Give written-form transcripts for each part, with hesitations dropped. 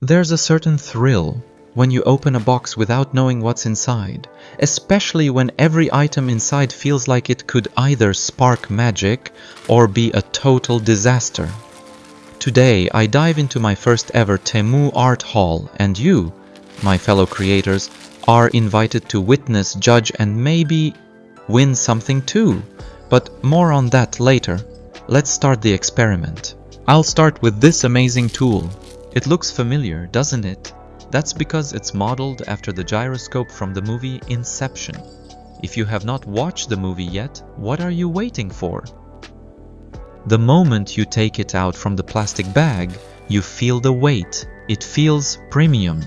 There's a certain thrill when you open a box without knowing what's inside, especially when every item inside feels like it could either spark magic or be a total disaster. Today, I dive into my first ever Temu art haul, and you, my fellow creators, are invited to witness, judge, and maybe win something too. But more on that later. Let's start the experiment. I'll start with this amazing tool. It looks familiar, doesn't it? That's because it's modeled after the gyroscope from the movie Inception. If you have not watched the movie yet, what are you waiting for? The moment you take it out from the plastic bag, you feel the weight. It feels premium.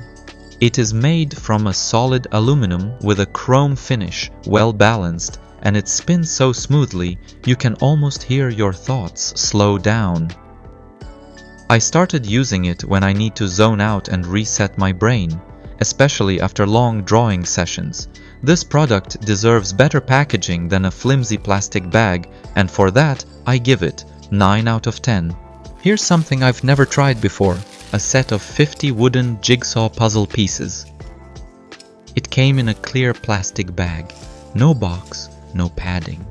It is made from a solid aluminum with a chrome finish, well balanced, and it spins so smoothly you can almost hear your thoughts slow down. I started using it when I need to zone out and reset my brain, especially after long drawing sessions. This product deserves better packaging than a flimsy plastic bag, and for that, I give it 9 out of 10. Here's something I've never tried before, a set of 50 wooden jigsaw puzzle pieces. It came in a clear plastic bag, no box, no padding.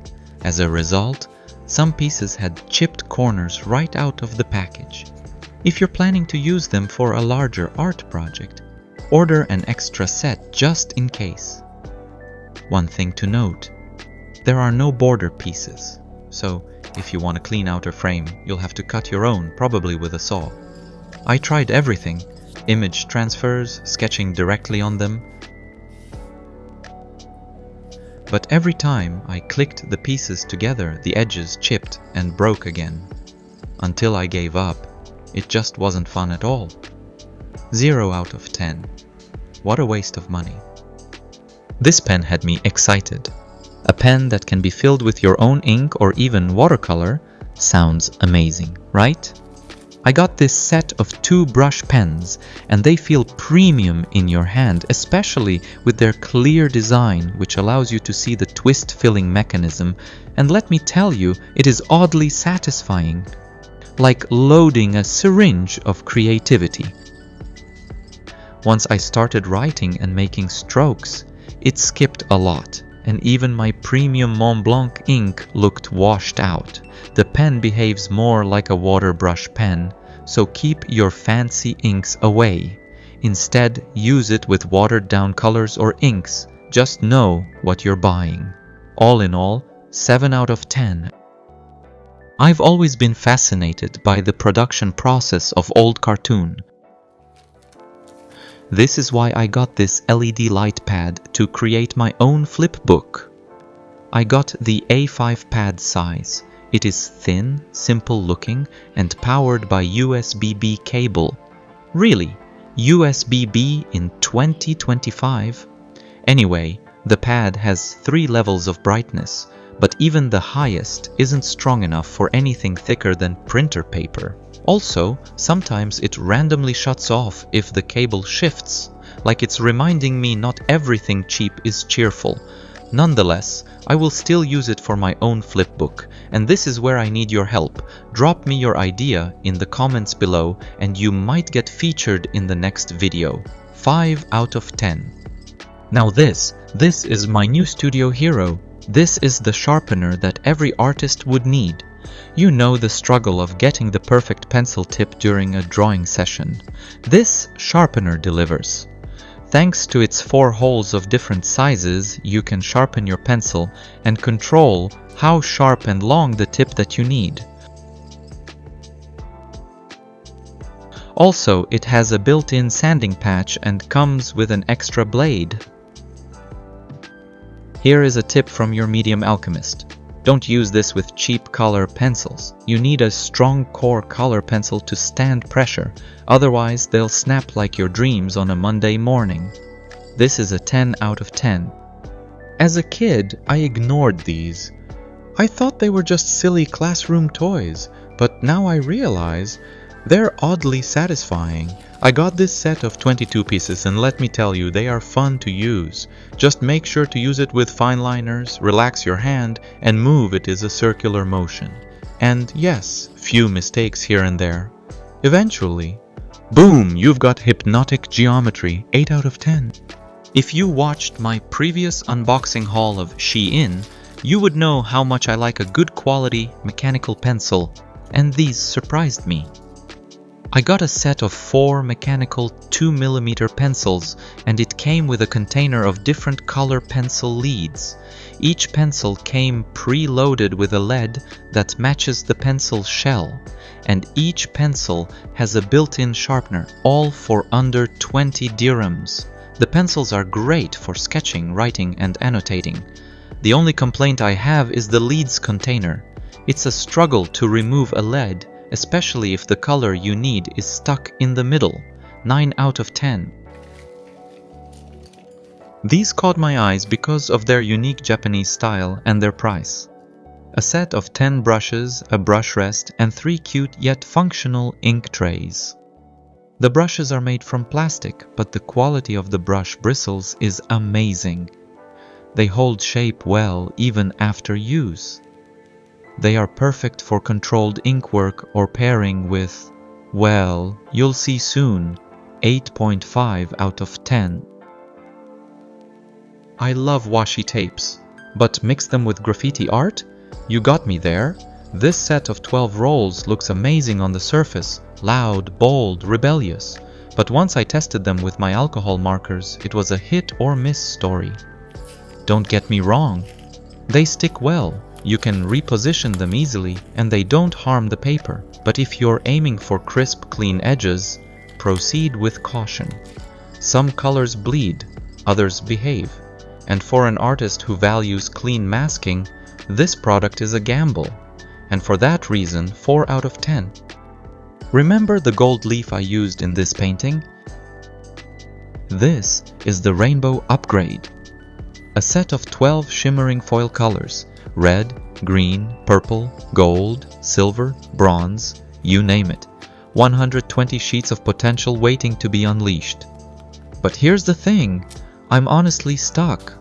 As a result, some pieces had chipped corners right out of the package. If you're planning to use them for a larger art project, order an extra set just in case. One thing to note, there are no border pieces, so if you want a clean outer frame, you'll have to cut your own, probably with a saw. I tried everything, image transfers, sketching directly on them, but every time I clicked the pieces together, the edges chipped and broke again. Until I gave up. It just wasn't fun at all. 0 out of 10. What a waste of money. This pen had me excited. A pen that can be filled with your own ink or even watercolor sounds amazing, right? I got this set of 2 brush pens, and they feel premium in your hand, especially with their clear design, which allows you to see the twist filling mechanism, and let me tell you, it is oddly satisfying. Like loading a syringe of creativity. Once I started writing and making strokes, it skipped a lot, and even my premium Mont Blanc ink looked washed out. The pen behaves more like a water brush pen, so keep your fancy inks away. Instead, use it with watered down colors or inks. Just know what you're buying. All in all, 7 out of 10. I've always been fascinated by the production process of old cartoon. This is why I got this LED light pad to create my own flip book. I got the A5 pad size. It is thin, simple looking, and powered by USB-B cable. Really? USB-B in 2025? Anyway, the pad has 3 levels of brightness, but even the highest isn't strong enough for anything thicker than printer paper. Also, sometimes it randomly shuts off if the cable shifts, like it's reminding me not everything cheap is cheerful. Nonetheless, I will still use it for my own flipbook, and this is where I need your help. Drop me your idea in the comments below, and you might get featured in the next video. 5 out of 10. Now this is my new studio hero. This is the sharpener that every artist would need. You know the struggle of getting the perfect pencil tip during a drawing session. This sharpener delivers. Thanks to its 4 holes of different sizes, you can sharpen your pencil and control how sharp and long the tip that you need. Also, it has a built-in sanding patch and comes with an extra blade. Here is a tip from your medium Alchemist. Don't use this with cheap color pencils. You need a strong core color pencil to stand pressure, otherwise they'll snap like your dreams on a Monday morning. This is a 10 out of 10. As a kid, I ignored these. I thought they were just silly classroom toys, but now I realize they're oddly satisfying. I got this set of 22 pieces, and let me tell you, they are fun to use. Just make sure to use it with fine liners, relax your hand, and move it is a circular motion. And yes, few mistakes here and there. Eventually, Boom! You've got hypnotic geometry, 8 out of 10. If you watched my previous unboxing haul of Shein, you would know how much I like a good quality mechanical pencil, and these surprised me. I got a set of 4 mechanical 2mm pencils, and it came with a container of different color pencil leads. Each pencil came pre-loaded with a lead that matches the pencil shell, and each pencil has a built-in sharpener, all for under 20 dirhams. The pencils are great for sketching, writing, and annotating. The only complaint I have is the leads container. It's a struggle to remove a lead, especially if the color you need is stuck in the middle. 9 out of 10. These caught my eyes because of their unique Japanese style and their price. A set of 10 brushes, a brush rest, and 3 cute yet functional ink trays. The brushes are made from plastic, but the quality of the brush bristles is amazing. They hold shape well even after use. They are perfect for controlled ink work or pairing with, well, you'll see soon, 8.5 out of 10. I love washi tapes, but mix them with graffiti art? You got me there. This set of 12 rolls looks amazing on the surface, loud, bold, rebellious. But once I tested them with my alcohol markers, it was a hit or miss story. Don't get me wrong, they stick well. You can reposition them easily and they don't harm the paper. But if you're aiming for crisp, clean edges, proceed with caution. Some colors bleed, others behave. And for an artist who values clean masking, this product is a gamble. And for that reason, 4 out of 10. Remember the gold leaf I used in this painting? This is the Rainbow Upgrade. A set of 12 shimmering foil colors. Red, green, purple, gold, silver, bronze, you name it. 120 sheets of potential waiting to be unleashed. But here's the thing, I'm honestly stuck.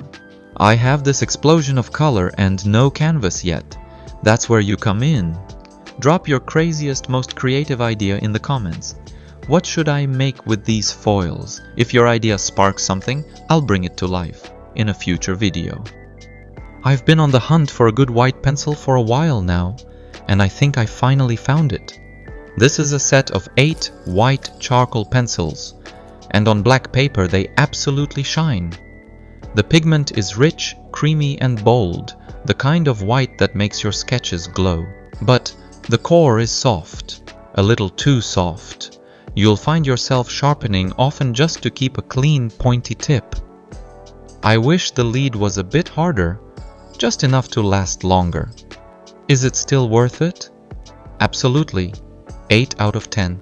I have this explosion of color and no canvas yet. That's where you come in. Drop your craziest, most creative idea in the comments. What should I make with these foils? If your idea sparks something, I'll bring it to life in a future video. I've been on the hunt for a good white pencil for a while now, and I think I finally found it. This is a set of 8 white charcoal pencils, and on black paper they absolutely shine. The pigment is rich, creamy and bold, the kind of white that makes your sketches glow. But the core is soft, a little too soft. You'll find yourself sharpening often just to keep a clean, pointy tip. I wish the lead was a bit harder, just enough to last longer. Is it still worth it? Absolutely. 8 out of 10.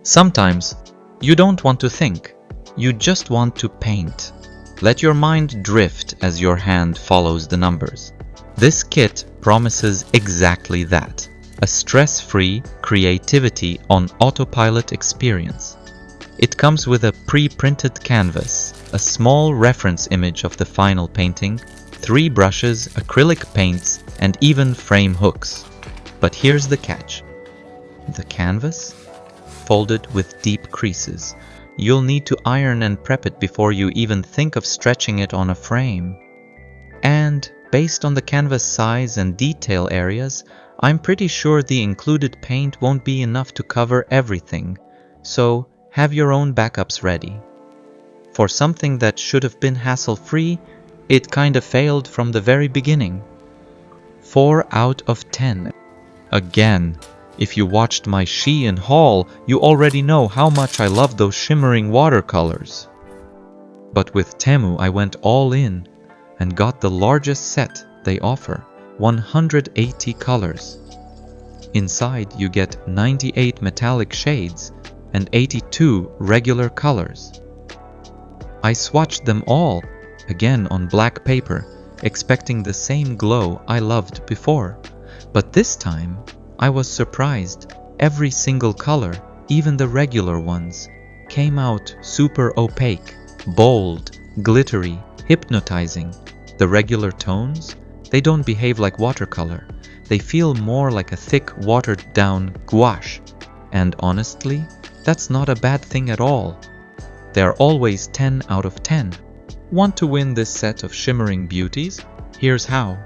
Sometimes you don't want to think, you just want to paint. Let your mind drift as your hand follows the numbers. This kit promises exactly that. A stress-free creativity on autopilot experience. It comes with a pre-printed canvas, a small reference image of the final painting, 3 brushes, acrylic paints, and even frame hooks. But here's the catch. The canvas? Folded with deep creases. You'll need to iron and prep it before you even think of stretching it on a frame. And based on the canvas size and detail areas, I'm pretty sure the included paint won't be enough to cover everything, so have your own backups ready. For something that should have been hassle-free, it kind of failed from the very beginning. 4 out of 10. Again, if you watched my Shein haul, you already know how much I love those shimmering watercolors. But with Temu I went all in and got the largest set they offer, 180 colors. Inside you get 98 metallic shades and 82 regular colors. I swatched them all, again on black paper, expecting the same glow I loved before. But this time, I was surprised. Every single color, even the regular ones, came out super opaque, bold, glittery, hypnotizing. The regular tones, they don't behave like watercolor. They feel more like a thick, watered-down gouache. And honestly, That's not a bad thing at all. They are always 10 out of 10. Want to win this set of shimmering beauties? Here's how.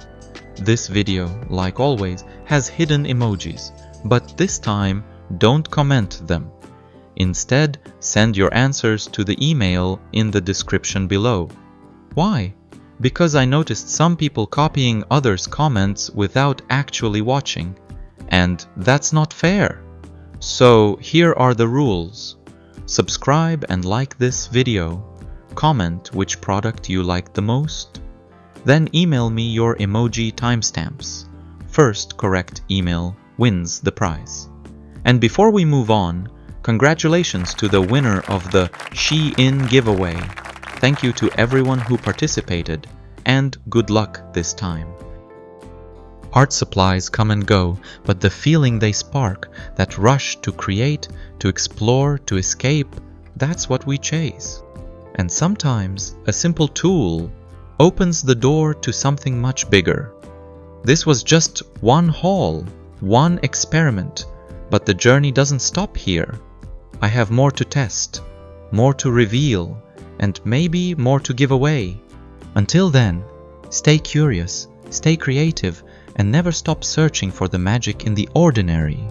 This video, like always, has hidden emojis, but this time don't comment them. Instead, send your answers to the email in the description below. Why? Because I noticed some people copying others' comments without actually watching, and that's not fair. So here are the rules. Subscribe and like this video. Comment which product you like the most. Then email me your emoji timestamps. First correct email wins the prize. And before we move on, congratulations to the winner of the Shein giveaway. Thank you to everyone who participated, and good luck this time. Art supplies come and go, but the feeling they spark, that rush to create, to explore, to escape, that's what we chase. And sometimes a simple tool opens the door to something much bigger. This was just one haul, one experiment, but the journey doesn't stop here. I have more to test, more to reveal, and maybe more to give away. Until then, stay curious, stay creative, and never stop searching for the magic in the ordinary.